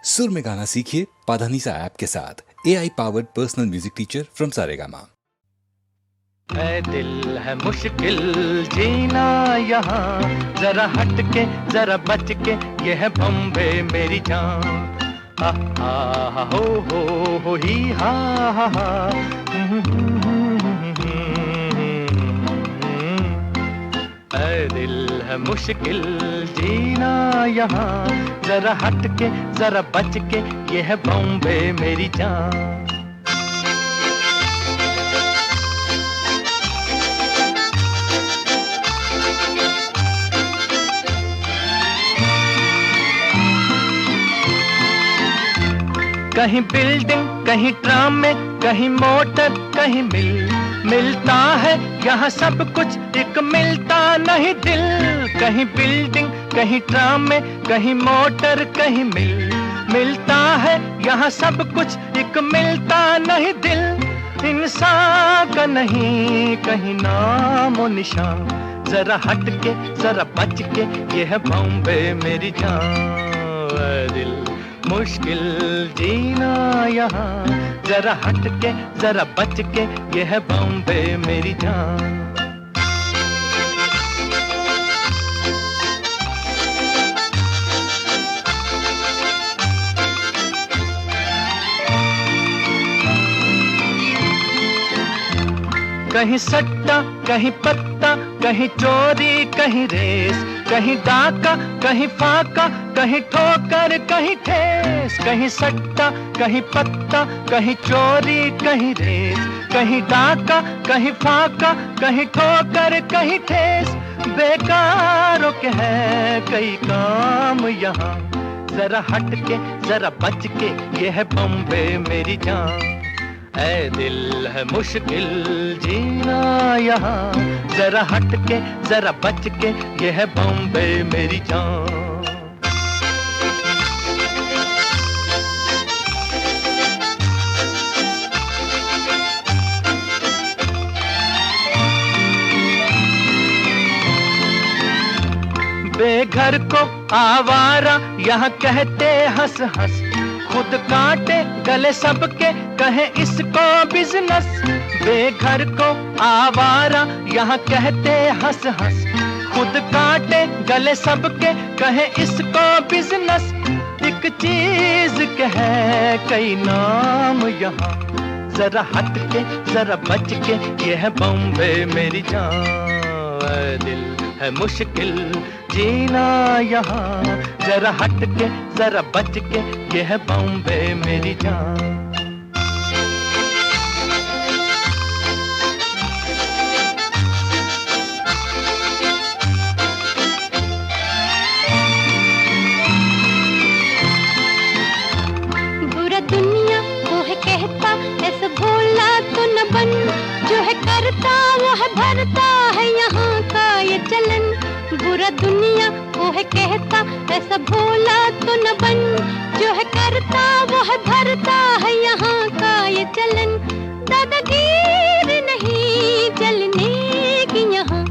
सुर में गाना सीखिए पाधानीसा ऐप के साथ। AI powered personal music teacher from Saregama. Ae Dil Hai मुश्किल जीना यहाँ, जरा हट के जरा बच के, ये है बॉम्बे मेरी जान। हा हो ही हा हा। ऐ दिल है मुश्किल जीना यहाँ, जरा हट के जरा बच के, ये है बॉम्बे मेरी जान। कहीं बिल्डिंग कहीं ट्राम में, कहीं मोटर कहीं मिलता है यहाँ सब कुछ, एक मिलता नहीं दिल। कहीं बिल्डिंग कहीं ट्राम में, कहीं मोटर कहीं मिलता है यहाँ सब कुछ, एक मिलता नहीं दिल। इंसान का नहीं कहीं नाम और निशान, जरा हट के जरा बच के, ये है बॉम्बे मेरी जान। दिल मुश्किल जीना यहाँ, जरा हट के जरा बच के, ये है बॉम्बे मेरी जान। कहीं सट्टा कहीं पत्ता, कहीं चोरी कहीं रेस, कहीं डाका कहीं फाका, कहीं ठोकर कहीं ठेस। कहीं सट्टा कहीं पत्ता, कहीं चोरी कहीं रेस, कहीं डाका कहीं फाका, कहीं ठोकर कहीं ठेस। बेकारों के है कई काम यहाँ, जरा हट के जरा बच के, ये है बॉम्बे मेरी जान। ऐ दिल है मुश्किल जीना यहाँ, जरा हट के जरा बच के, ये है बॉम्बे मेरी जान। बेघर को आवारा यहाँ कहते हंस हंस, खुद काटे गले सबके कहे इसको बिजनेस। बेघर को आवारा यहाँ कहते हंस हंस, खुद काटे गले सबके कहे इसको बिजनेस। एक चीज के है कई नाम यहाँ, जरा हट के जरा बच के, ये है बॉम्बे मेरी जान। दिल है मुश्किल जीना यहाँ, जरा हट के जरा बच के, ये है बॉम्बे मेरी जान। बुरा दुनिया वो है कहता, ऐसा भोला तो न बन, जो है करता वो है भरता है यहाँ का ये चलन। बुरा दुनिया वो है कहता, ऐसा भोला तो न बन, जो है करता वो है भरता है यहाँ का ये चलन। दादागीर नहीं चलने की यहाँ,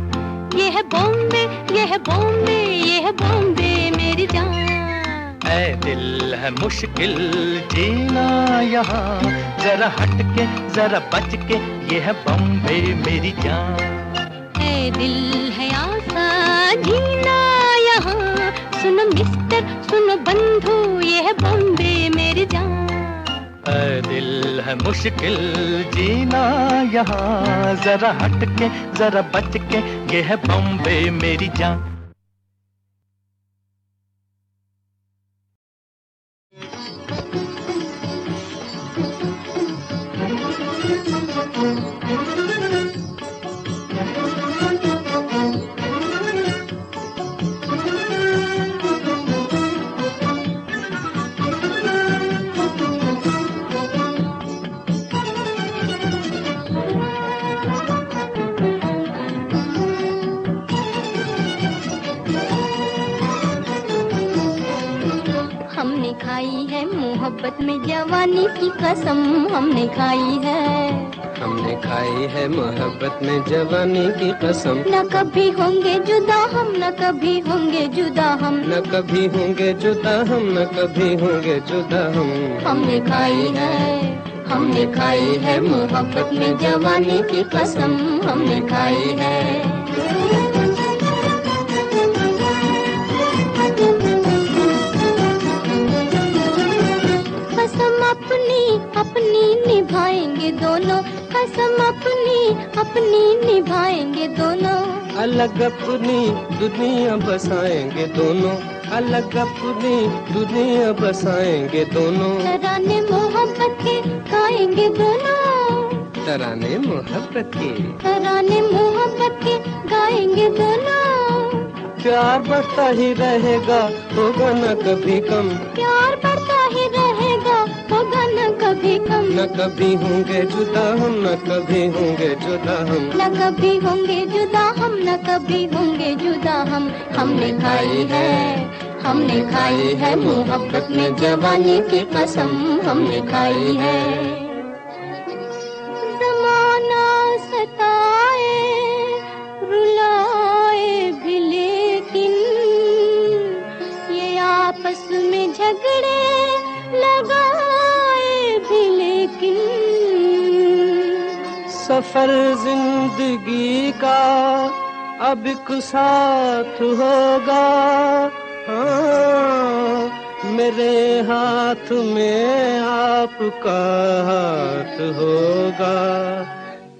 ये है बॉम्बे ये है बॉम्बे ये है बॉम्बे मेरी जान। ऐ दिल है मुश्किल जीना यहाँ, जरा हट के जरा बच के, ये है बॉम्बे मेरी जान। ऐ दिल है आसा जीना यहाँ, सुनो मिस्टर सुनो बंधु, ये है बॉम्बे मेरी जान। ऐ दिल है मुश्किल जीना यहाँ, जरा हट के जरा बच के, ये है बॉम्बे मेरी जान। खाई है मोहब्बत में जवानी की कसम, हमने खाई है। हमने खाई है मोहब्बत में जवानी की कसम। न कभी होंगे जुदा हम, न कभी होंगे जुदा हम, न कभी होंगे जुदा हम, न कभी होंगे जुदा हम। हमने खाई है, हमने खाई है मोहब्बत में जवानी की कसम, हमने खाई है। कसम अपनी अपनी निभाएंगे दोनों, कसम अपनी अपनी निभाएंगे दोनों। अलग अपनी दुनिया बसाएंगे दोनों, अलग अपनी दुनिया बसाएंगे दोनों। तराने मोहब्बत के गाएंगे दोनों, तराने मोहब्बत के, तराने मोहब्बत के गाएंगे दोनों। प्यार बढ़ता ही रहेगा, होगा न कभी कम। प्यार बढ़ता ही रहेगा, होगा न कभी कम। न कभी होंगे जुदा हम, न कभी होंगे जुदा हम। न कभी होंगे जुदा हम, न कभी होंगे जुदा हम। हमने खाई है, हमने खाई है मोहब्बत में जवानी की कसम, हमने खाई है। ज़माना सताए रुलाए भी, लेकिन ये आपस में झगड़े लगाए भी, लेकिन सफर जिंदगी का अब एक साथ होगा। हाँ, मेरे हाथ में आपका हाथ होगा।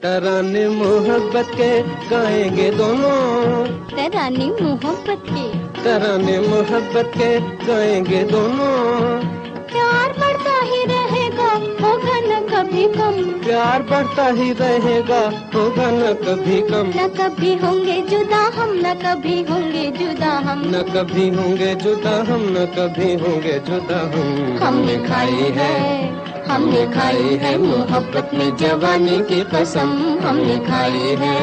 तराने मोहब्बत के गाएंगे दोनों, तराने मोहब्बत के, तराने मोहब्बत के गाएंगे दोनों। प्यार बढ़ता ही रहेगा, होगा न कभी कम। प्यार बढ़ता ही रहेगा, होगा न कभी कम। न कभी होंगे जुदा हम, न कभी होंगे जुदा हम। न कभी होंगे जुदा हम, न कभी होंगे जुदा हम। हमने खाई है, हमने खाई है मोहब्बत में जवानी की कसम, हमने खाई है।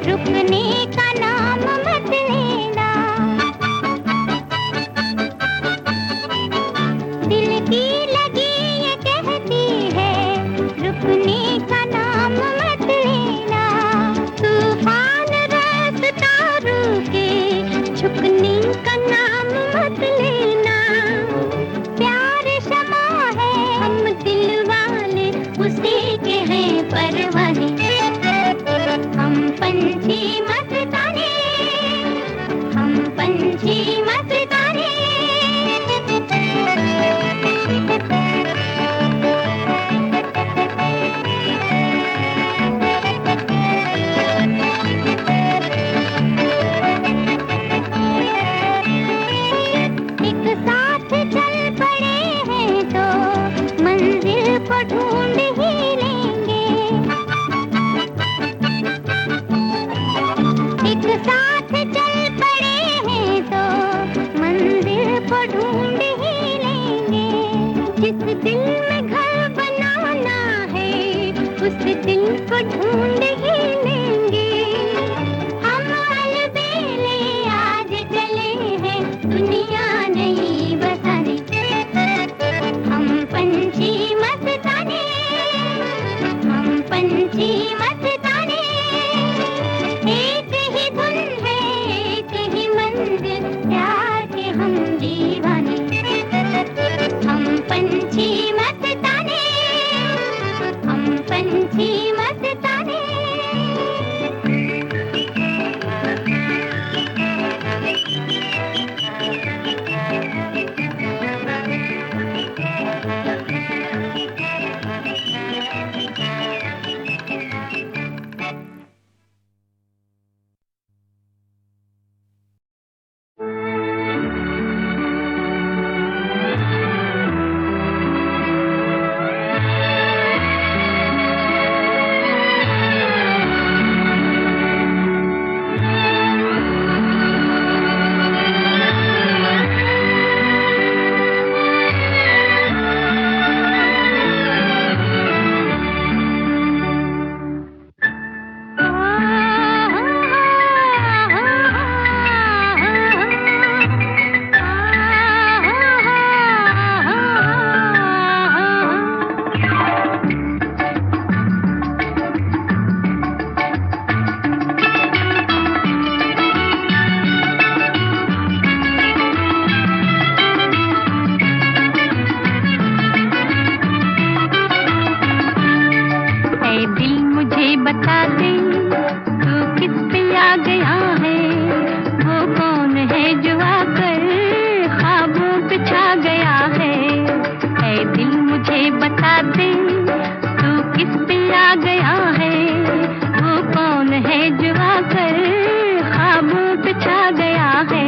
रुकने का नाम मत लेना। ढूंढ ही लेंगे। जिस दिल में घर बनाना है उस दिल को ढूंढ ही लेंगे। हम अलबेले आज चले हैं दुनिया नहीं बसाने। हम पंछी मस्ताने, हम पंछी मस्ताने। एक ही धुन है एक ही मंजिल, प्यार के हम दीवाने। हम पंछी मस्ताने, हम पंछी मस्ताने। बता दे तू किस पे आ गया है, वो कौन है जो आकर ख्वाबों पे छा गया है। ऐ दिल मुझे बता दे तू किस पे आ गया है, वो कौन है जो आकर ख्वाबों पे छा गया है।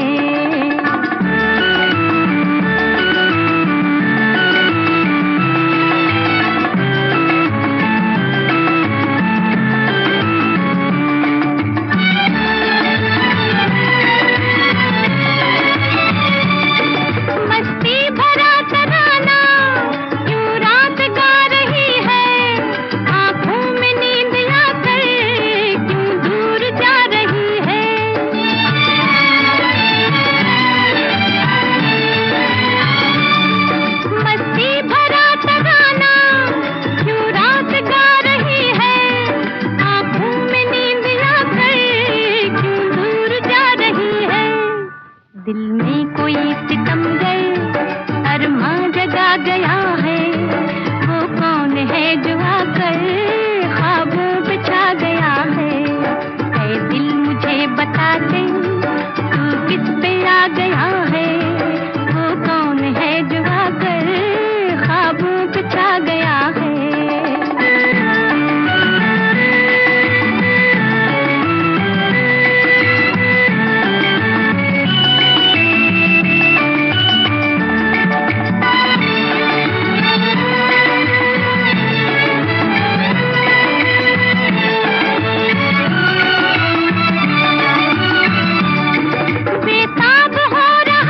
दिल में कोई सितमगर अरमां जगा गया है, वो कौन है जो आकर ख्वाबों पे छा गया है। ऐ दिल मुझे बता दे तू किस पे आ गया है, वो कौन है जो आकर ख्वाबों पे छा गया है। बेताब हो रहा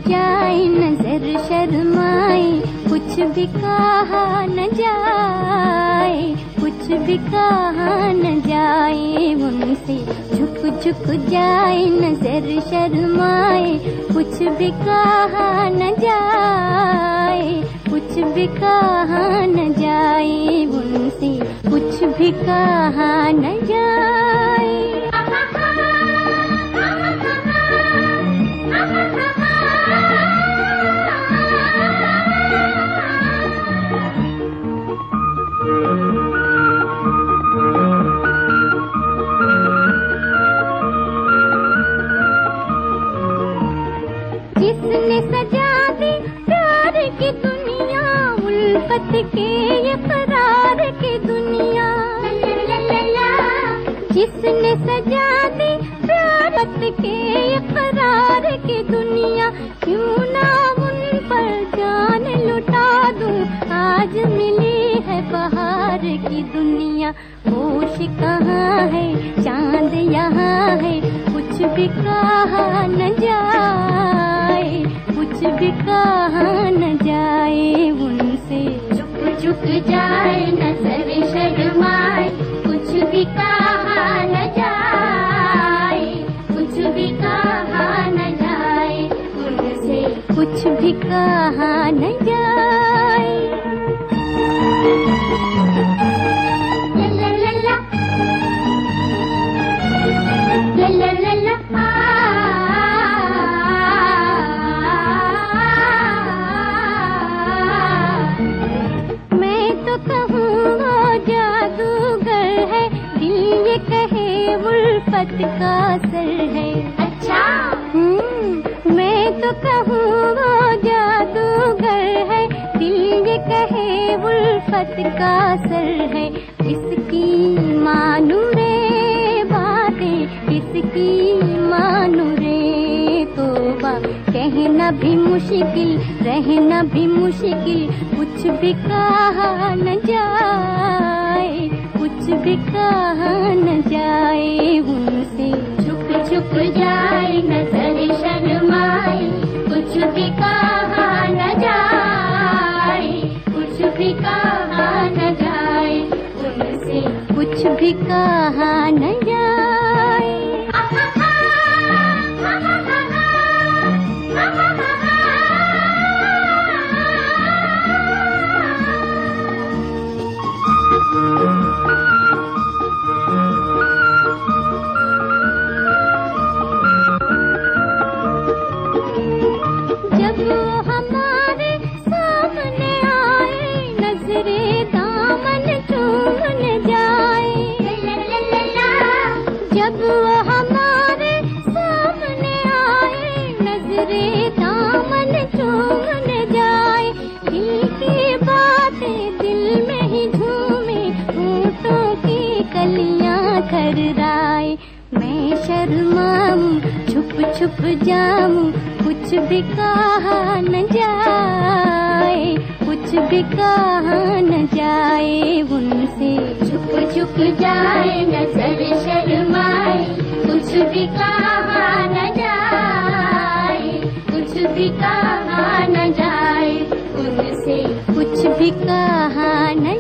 जाए नजर शर्माए, कुछ भी कहा न जाए, कुछ भी कहा न जाए उनसे। झुक झुक जाए नजर शर्माए, कुछ भी कहा न जाए, कुछ भी कहा न जाए उनसे, कुछ भी कहा न जाए। जिसने सजा दी प्यार की दुनिया, उल्फत के ये करार की दुनिया, जिसने सजा दी प्यार के ये करार की दुनिया, क्यों ना उन पर जान लुटा दूं। आज मिली है बहार की दुनिया, होश कहाँ है चांद यहाँ है, कुछ भी कहा न जाए, कुछ भी कहा न जाए उनसे। झुक झुक जाए नजर शर्माए, कुछ भी कहा न जाए, कुछ भी कहा न जाए उनसे, कुछ भी कहा न जाए। ला ला ला ला ला ला ला मैं तो कहूँ वो जादूगर है, दिल ये कहे उल्फत का असर है। अच्छा मैं तो कहूँ वो जादूगर है, दिल ये कहे उल्फत का असर है। इसकी मानू रे बातें, इसकी मानू रे तौबा, कहना भी मुश्किल रहना भी मुश्किल, कुछ भी कहा न जाए, कुछ भी कहा न जाए उनसे। झुक झुक जाए नजर शर्माए, कुछ भी कहा न जाए, कुछ भी कहा न जाए उनसे, कुछ भी कहा न जाए। जब वो हमारे सामने आए, नजरे दामन चूमने जाए, जब वो हमारे सामने आए, नजरे दामन चूमने जाए, दिल की बातें दिल में ही झूमे, होठों की कलियां खरराए। मैं शर्माऊं छुप छुप जाऊं, कुछ भी कहा न जाए, कुछ भी कहा न जाए उनसे। झुक झुक जाए नजर शर्माए, कुछ भी कहा न जाए, कुछ भी कहा न जाए उनसे, कुछ भी कहा न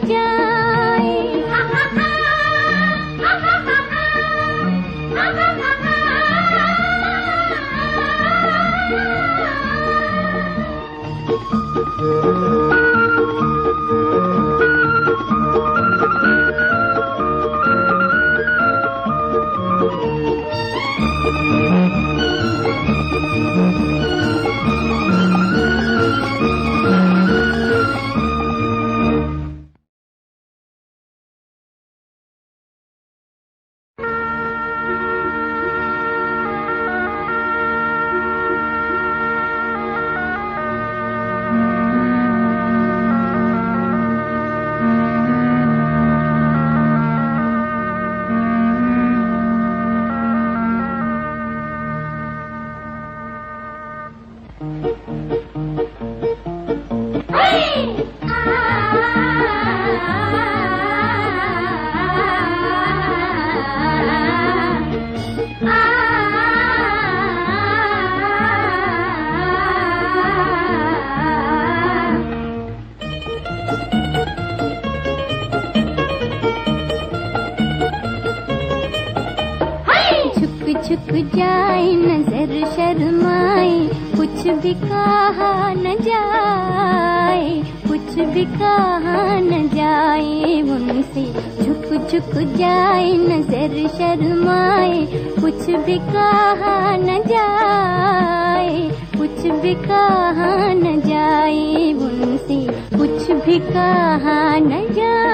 झुक जाए नजर शर्माए, कुछ भी कहा न जाए, कुछ भी कहा न जाए उनसे। झुक झुक जाए नजर शर्माए, कुछ भी कहा न जाए, कुछ भी कहा न जाए उनसे, कुछ भी कहा न जाए।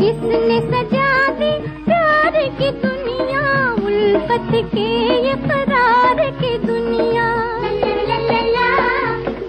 जिसने सजा दी प्यार की दुनिया, उल्फत के इकरार की दुनिया,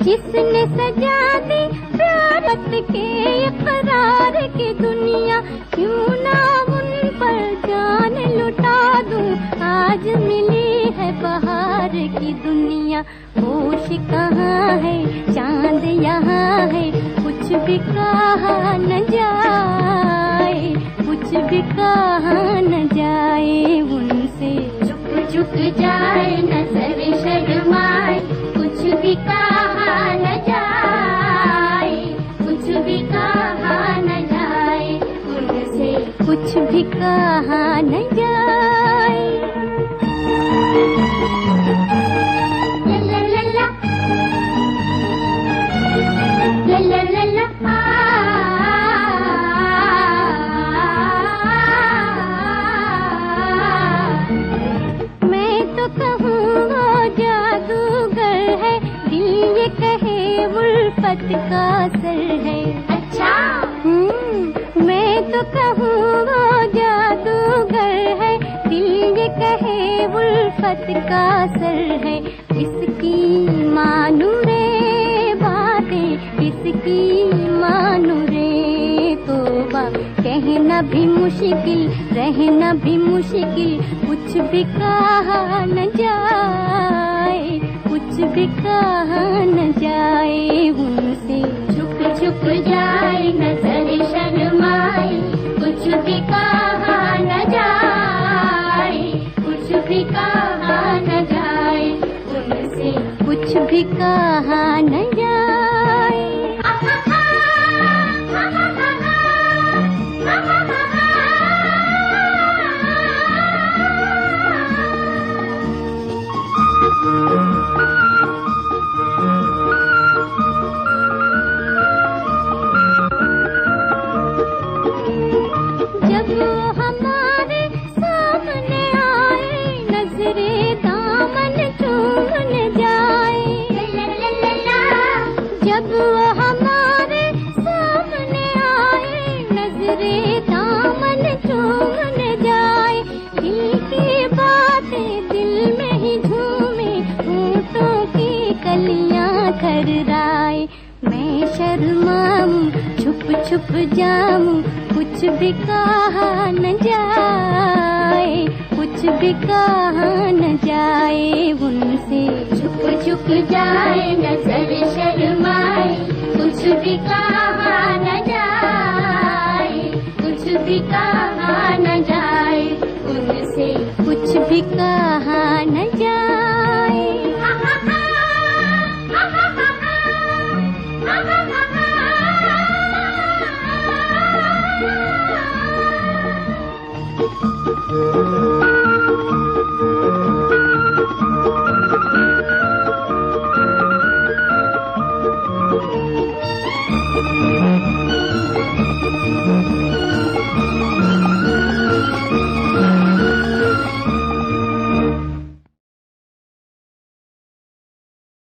जिसने सजा दी प्यार के इकरार की दुनिया, क्यों ना उन पर जान लुटा दूं। आज मिली है बहार की दुनिया, होश कहाँ है चांद यहाँ है, कुछ भी कहा न जाए, कुछ भी कहा न जाए उनसे। झुक झुक जाए नजर शर्माए, कुछ भी कहा न जाए, कुछ भी कहा न जाए उनसे, कुछ भी कहा न जाए। ला ला ला ला ला ला ला मैं तो कहूँ वो जादूगर है, दिल ये कहे उल्फत का असर है। अच्छा मैं तो कहूँ वो जादूगर है, दिल ये कहे उल्फत का असर है। इसकी मानू रे बातें, इसकी मानू रे तौबा, कहना भी मुश्किल रहना भी मुश्किल, कुछ भी कहा न जाए, कुछ भी कहा न जाए उनसे। झुक झुक जाए नजर शर्माए, कुछ भी कहा न जाए, कुछ भी कहा न जाए उनसे, कुछ भी कहा न जाए। जब वो हमारे सामने आए, नजरे दामन चूमन जाए, जब वो हमारे सामने आए, नजरे दामन चूमन जाए, दिल की बातें दिल में ही झूमे, होठों की कलियां खरराए। मैं शर्माऊं छुप छुप जाऊं, कुछ भी कहा न जाए, कुछ भी कहा न जाए उनसे। छुप छुप जाए नजर शर्माए, कुछ भी कहा न जाए, कुछ भी कहा न जाए उनसे, कुछ भी कहा